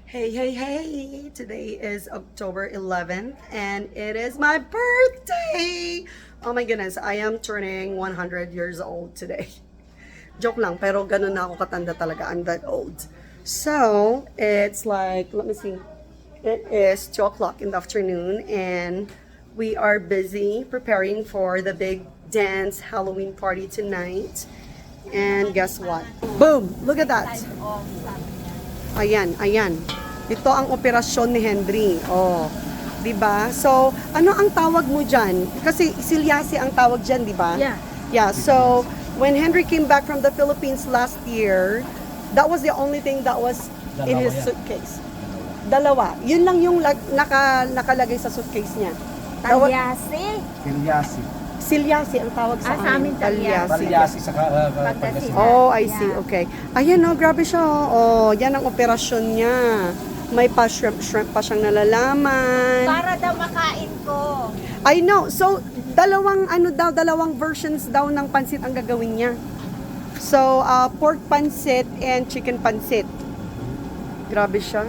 Hey, hey, hey! Today is October 11th and it is my birthday! Oh my goodness, I am turning 100 years old today. Joke lang, pero ganun na ako katanda talaga. I'm that old. So, it's like, let me see. It is 2 o'clock in the afternoon and we are busy preparing for the big dance Halloween party tonight. And guess what? Boom! Look at that! Ayan, ayan. Ito ang operasyon ni Henry. Oh, 'di ba? So, ano ang tawag mo diyan? Kasi silyasi ang tawag diyan, 'di ba? Yeah. Yeah, so when Henry came back from the Philippines last year, that was the only thing that was in his suitcase. Dalawa. Yun lang yung nakalagay sa suitcase niya. Talyasi. Pilyasi. Silyasi ang tawag sa Sa amin, talyasi. Palyasi sa Pagkasinan. Oh, I see. Yeah. Okay. Ayan, oh, grabe siya. Oh, yan ang operasyon niya. May shrimp pa siyang nalalaman. Para daw makain ko. I know. So, dalawang versions daw ng pansit ang gagawin niya. So, pork pansit and chicken pansit. Grabe siya.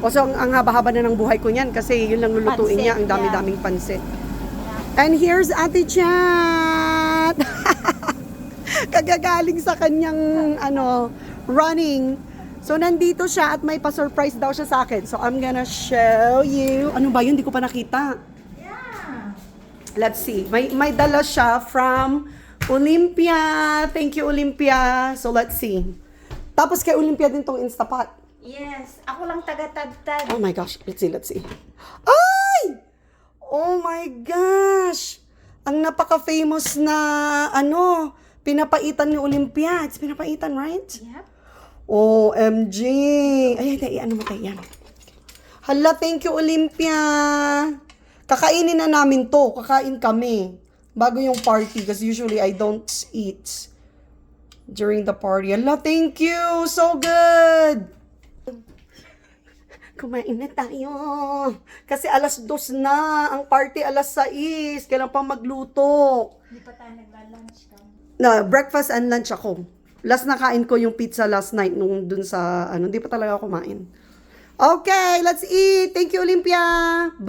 O so, ang haba-haba na ng buhay ko niyan kasi yun lang lulutuin Pansit, niya, ang dami-daming pansit. And here's Ate Chat. Kagagaling sa kanyang running. So nandito siya at may pa-surprise daw siya sa akin. So I'm gonna show you. Ano ba yun? Hindi ko pa nakita. Yeah. Let's see. May dala siya from Olympia. Thank you, Olympia. So let's see. Tapos kay Olympia din tong Instapot. Yes. Ako lang taga-tagtad. Oh my gosh. Let's see, let's see. Ay! Oh my gosh! Ang napaka-famous na, pinapaitan ni Olympia. It's pinapaitan, right? Yep. OMG! Ay, ano mo tayo yan? Hala, thank you, Olympia! Kakainin na namin to. Kakain kami. Bago yung party. Kasi usually, I don't eat during the party. Hala, thank you! So good! Kumain na tayo. Kasi 2:00 na. Ang party 6:00. Kailan pa magluto? Hindi pa tayo nagla-lunch ka. Na, breakfast and lunch ako. Last nakain ko yung pizza last night nung dun sa, hindi pa talaga ako kumain. Okay, let's eat. Thank you, Olympia.